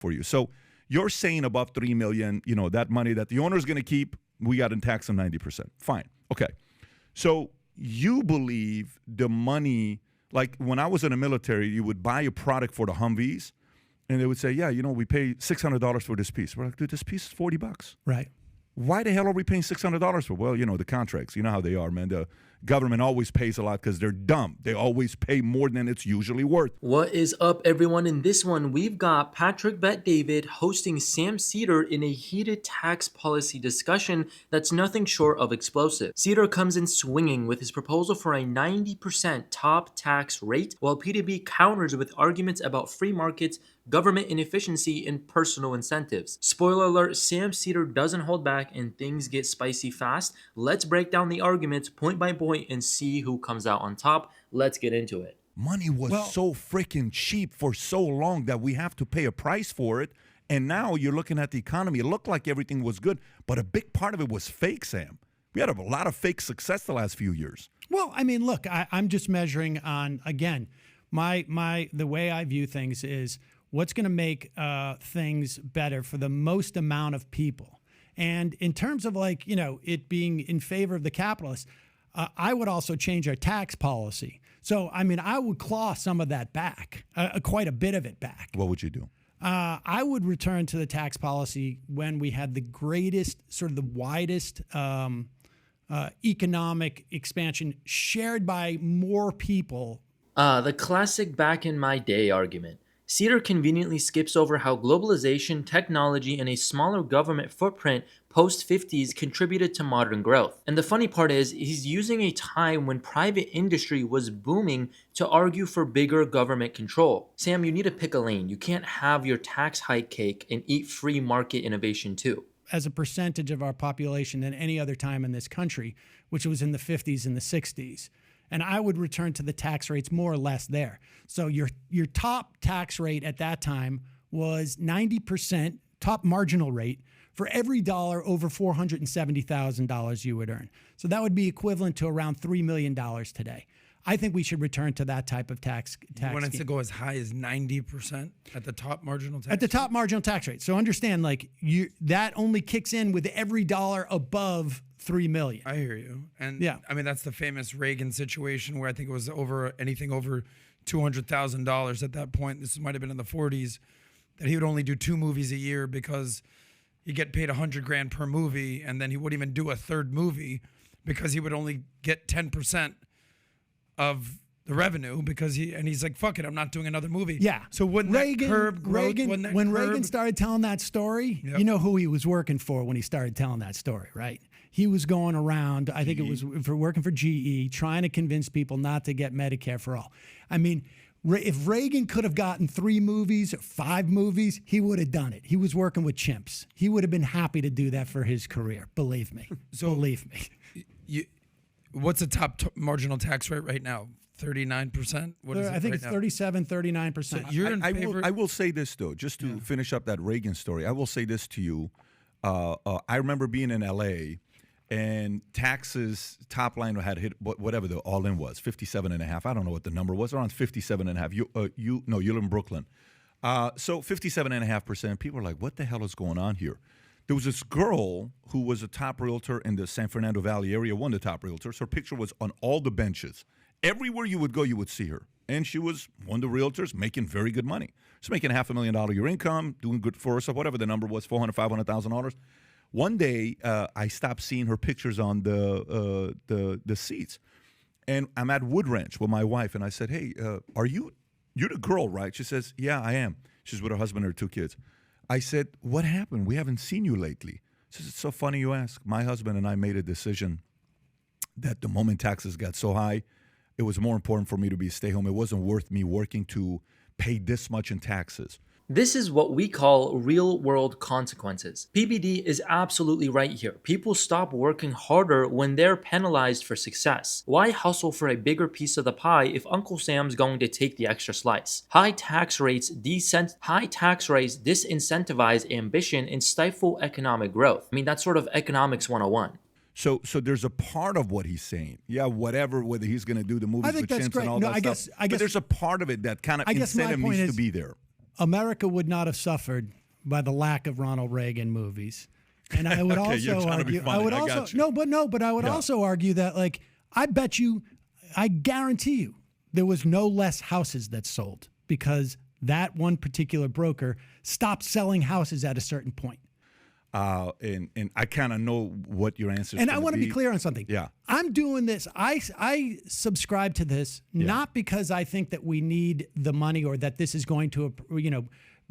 for you. So you're saying above $3 million, that money that the owner's going to keep, we got to tax them 90%. Fine. Okay. So you believe the money, like when I was in the military, you would buy a product for the Humvees, and they would say, yeah, we pay $600 for this piece. We're like, dude, this piece is $40. Right. Why the hell are we paying $600 for? Well, the contracts. You know how they are, man. The government always pays a lot because they're dumb. They always pay more than it's usually worth. What is up, everyone? In this one, we've got Patrick Bet David hosting Sam Seder in a heated tax policy discussion that's nothing short of explosive. Seder comes in swinging with his proposal for a 90% top tax rate, while PBD counters with arguments about free markets, government inefficiency, and personal incentives. Spoiler alert, Sam Seder doesn't hold back and things get spicy fast. Let's break down the arguments point by point and see who comes out on top. Let's get into it. Money was so freaking cheap for so long that we have to pay a price for it. And now you're looking at the economy. It looked like everything was good, but a big part of it was fake, Sam. We had a lot of fake success the last few years. Well, I mean, look, I'm just measuring on, again, the way I view things is what's going to make things better for the most amount of people. And in terms of it being in favor of the capitalists, I would also change our tax policy. So, I mean, I would claw some of that back, quite a bit of it back. What would you do? I would return to the tax policy when we had the greatest, sort of the widest economic expansion shared by more people. The classic back in my day argument. Seder conveniently skips over how globalization, technology, and a smaller government footprint post-50s contributed to modern growth. And the funny part is, he's using a time when private industry was booming to argue for bigger government control. Sam, you need to pick a lane. You can't have your tax hike cake and eat free market innovation too. As a percentage of our population than any other time in this country, which was in the 50s and the 60s. And I would return to the tax rates more or less there. So your top tax rate at that time was 90%, top marginal rate, for every dollar over $470,000 you would earn. So that would be equivalent to around $3 million today. I think we should return to that type of tax You want it scheme. to go as high as 90% at the top marginal tax At the top marginal tax rate. So understand, that only kicks in with every dollar above $3 million. I hear you. And yeah. I mean, that's the famous Reagan situation where I think it was anything over $200,000 at that point. This might have been in the 40s, that he would only do 2 movies a year because he'd get paid $100,000 per movie, and then he wouldn't even do a third movie because he would only get 10% of the revenue he's like, fuck it, I'm not doing another movie. Yeah. So wouldn't that curb growth? Reagan started telling that story, Yep. You know who he was working for when he started telling that story, right? He was going around, I think it was working for GE, trying to convince people not to get Medicare for all. I mean, if Reagan could have gotten 3 movies, 5 movies, he would have done it. He was working with chimps. He would have been happy to do that for his career. Believe me. Believe me. What's the top marginal tax rate right now? 39%? What is it I think right it's now? 37, 39%. So you're in favor? I will say this, though, just to finish up that Reagan story. I will say this to you. I remember being in L.A., and taxes top line had hit whatever the all-in was, 57.5. I don't know what the number was, around 57.5. You live in Brooklyn. So 57.5%. People are like, what the hell is going on here? There was this girl who was a top realtor in the San Fernando Valley area, one of the top realtors. Her picture was on all the benches. Everywhere you would go, you would see her. And she was one of the realtors making very good money. She's making $500,000 a year income, doing good for herself, whatever the number was, $400,000, $500,000. One day, I stopped seeing her pictures on the seats. And I'm at Wood Ranch with my wife, and I said, hey, you're the girl, right? She says, yeah, I am. She's with her husband and her 2 kids. I said, what happened? We haven't seen you lately. She says, it's so funny you ask. My husband and I made a decision that the moment taxes got so high, it was more important for me to be stay home. It wasn't worth me working to pay this much in taxes. This is what we call real-world consequences. PBD is absolutely right here. People stop working harder when they're penalized for success. Why hustle for a bigger piece of the pie if Uncle Sam's going to take the extra slice? High tax rates disincentivize ambition and stifle economic growth. I mean, that's sort of economics 101. So there's a part of what he's saying. Yeah, whether he's going to do the movies with chimps and all that stuff. But there's a part of it that kind of incentive needs to be there. America would not have suffered by the lack of Ronald Reagan movies. And I would Okay, you're also trying to be argue, funny. I would I also, got you. but I would also argue that, like, I guarantee you there was no less houses that sold because that one particular broker stopped selling houses at a certain point. And I kind of know what your answer is. And I want to be clear on something. Yeah. I'm doing this. I subscribe to this not because I think that we need the money or that this is going to,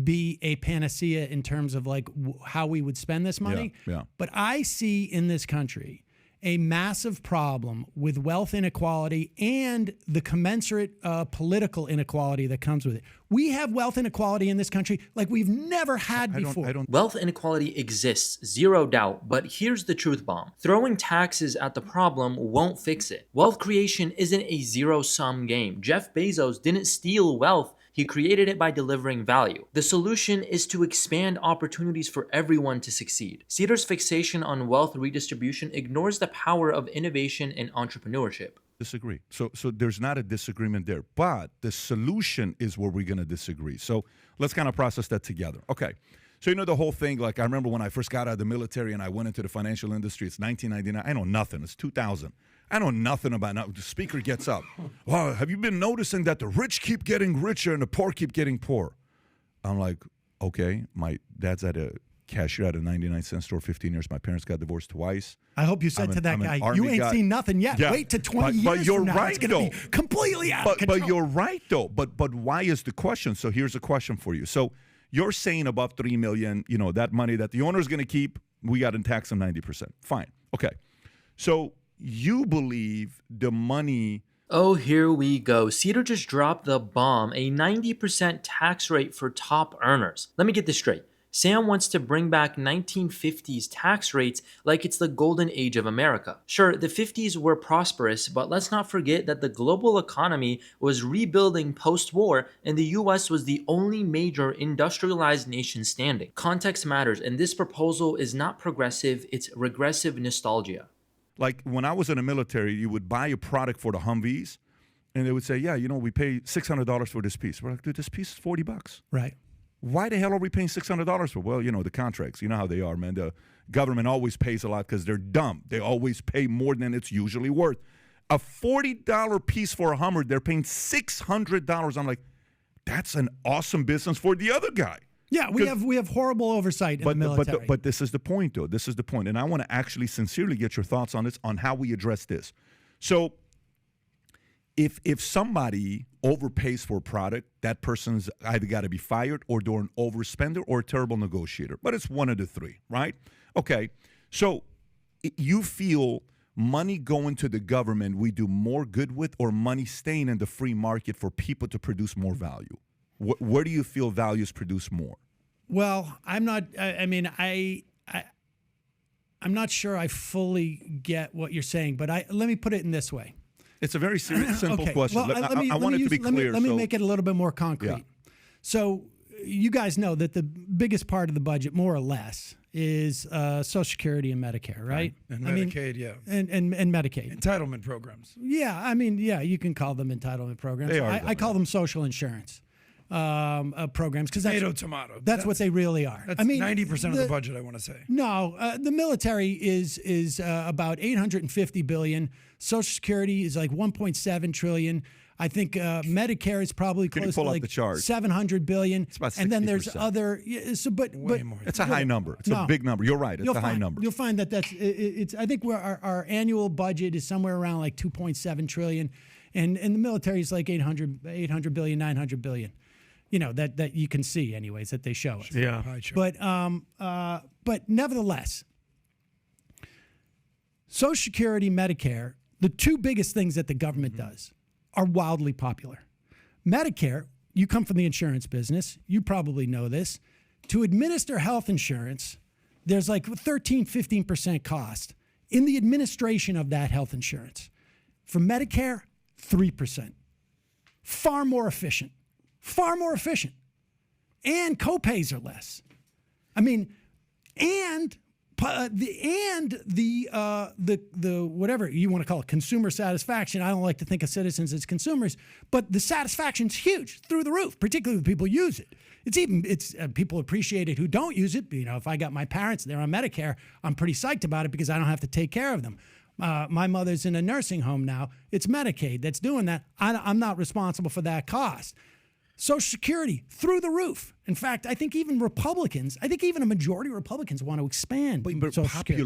be a panacea in terms of like how we would spend this money. Yeah. But I see in this country a massive problem with wealth inequality and the commensurate political inequality that comes with it. We have wealth inequality in this country like we've never had before. Wealth inequality exists, zero doubt, but here's the truth bomb. Throwing taxes at the problem won't fix it. Wealth creation isn't a zero-sum game. Jeff Bezos didn't steal wealth. He created it by delivering value. The solution is to expand opportunities for everyone to succeed. Seder's fixation on wealth redistribution ignores the power of innovation and entrepreneurship. Disagree. So there's not a disagreement there, but the solution is where we're going to disagree. So let's kind of process that together. Okay. So the whole thing, like I remember when I first got out of the military and I went into the financial industry, it's 1999. I know nothing. It's 2000. I know nothing about now. The speaker gets up. Wow, have you been noticing that the rich keep getting richer and the poor keep getting poor? I'm like, okay, my dad's at a cashier at a 99-cent store 15 years. My parents got divorced twice. I hope you said to that guy, you ain't seen nothing yet. Yeah. Wait to 20 years but you're from now. right, It's going to be completely out of control. But you're right, though. But why is the question? So here's a question for you. So you're saying above $3 million, that money that the owner's going to keep, we got to tax them 90%. Fine. Okay. So you believe the money... Oh, here we go. Seder just dropped the bomb, a 90% tax rate for top earners. Let me get this straight. Sam wants to bring back 1950s tax rates like it's the golden age of America. Sure, the 50s were prosperous, but let's not forget that the global economy was rebuilding post-war and the US was the only major industrialized nation standing. Context matters, and this proposal is not progressive, it's regressive nostalgia. Like when I was in the military, you would buy a product for the Humvees, and they would say, yeah, we pay $600 for this piece. We're like, dude, this piece is $40. Right. Why the hell are we paying $600 for? Well, the contracts. You know how they are, man. The government always pays a lot because they're dumb. They always pay more than it's usually worth. A $40 piece for a Hummer, they're paying $600. I'm like, that's an awesome business for the other guy. Yeah, we have horrible oversight in the military. But this is the point, though. This is the point. And I want to actually sincerely get your thoughts on this, on how we address this. So if somebody overpays for a product, that person's either got to be fired or they're an overspender or a terrible negotiator. But it's one of the three, right? Okay. So you feel money going to the government we do more good with, or money staying in the free market for people to produce more value? Where do you feel values produce more? Well, I'm not. I'm not sure I fully get what you're saying, but let me put it in this way. It's a very simple okay. question. Well, I want it to be clear. Let me make it a little bit more concrete. Yeah. So you guys know that the biggest part of the budget, more or less, is Social Security and Medicare, right? And Medicaid, yeah. And Medicaid. Entitlement programs. Yeah, you can call them entitlement programs. They are, I call them social insurance programs because Tomato. That's what they really are. That's 90% of the budget, I want to say. No, the military is about $850 billion. Social Security is like $1.7 trillion. I think Medicare is probably close to like $700 billion. It's about 60%. And then there's other. But more. It's a high number. It's a big number. You're right. It's a high number. You'll find that it's. I think our annual budget is somewhere around like $2.7 trillion, and the military is like 800 billion, 900 billion. That you can see anyways that they show us. Yeah. But nevertheless, Social Security, Medicare, the two biggest things that the government does are wildly popular. Medicare, you come from the insurance business, you probably know this. To administer health insurance, there's like 13-15% cost in the administration of that health insurance. For Medicare, 3%. Far more efficient. And copays are less. And the whatever you want to call it, consumer satisfaction. I don't like to think of citizens as consumers, but the satisfaction's huge, through the roof, particularly when people use it. It's people appreciate it who don't use it. You know, if I got my parents, they're on Medicare, I'm pretty psyched about it because I don't have to take care of them. My mother's in a nursing home now. It's Medicaid that's doing that. I'm not responsible for that cost. Social Security, through the roof. In fact, I think even a majority of Republicans want to expand. But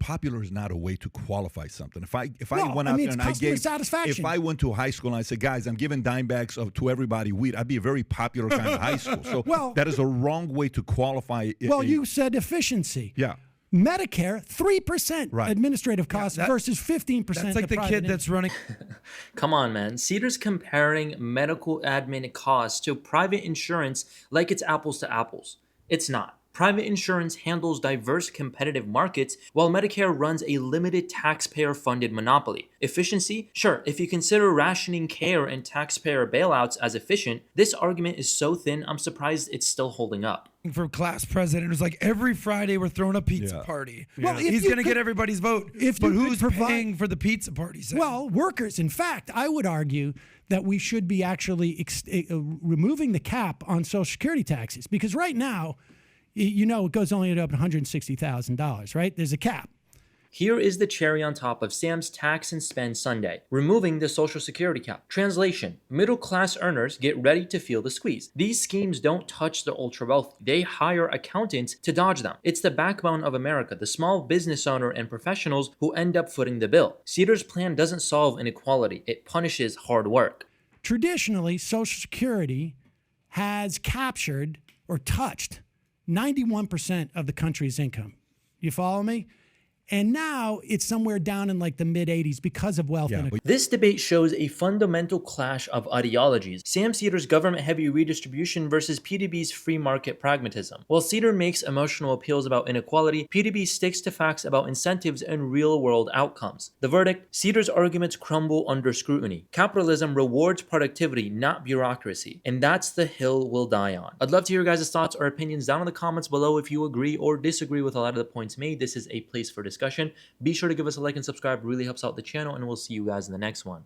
popular is not a way to qualify something. If I went out there and satisfaction. If I went to high school and I said, guys, I'm giving dime bags to everybody weed, I'd be a very popular kind of high school. So that is a wrong way to qualify. You said efficiency. Yeah. Medicare, 3% administrative costs versus 15%. That's like the kid that's running. Come on, man. Seder's comparing medical admin costs to private insurance like it's apples to apples. It's not. Private insurance handles diverse competitive markets, while Medicare runs a limited taxpayer-funded monopoly. Efficiency? Sure, if you consider rationing care and taxpayer bailouts as efficient, this argument is so thin, I'm surprised it's still holding up. For class president, it was like every Friday we're throwing a pizza party. Well, he's going to get everybody's vote. But who's paying for the pizza party? Well, workers. In fact, I would argue that we should be actually removing the cap on Social Security taxes, because right now, you know, it goes only up to $160,000, right? There's a cap. Here is the cherry on top of Sam's Tax and Spend Sunday, removing the Social Security cap. Translation: middle-class earners get ready to feel the squeeze. These schemes don't touch the ultra-wealthy. They hire accountants to dodge them. It's the backbone of America, the small business owner and professionals who end up footing the bill. Seder's plan doesn't solve inequality. It punishes hard work. Traditionally, Social Security has captured or touched 91% of the country's income. You follow me? And now it's somewhere down in like the mid-80s because of wealth inequality. This debate shows a fundamental clash of ideologies. Sam Seder's government-heavy redistribution versus PDB's free market pragmatism. While Seder makes emotional appeals about inequality, PDB sticks to facts about incentives and real-world outcomes. The verdict: Seder's arguments crumble under scrutiny. Capitalism rewards productivity, not bureaucracy. And that's the hill we'll die on. I'd love to hear your guys' thoughts or opinions down in the comments below. If you agree or disagree with a lot of the points made, this is a place for discussion. Be sure to give us a like and subscribe, really helps out the channel, and we'll see you guys in the next one.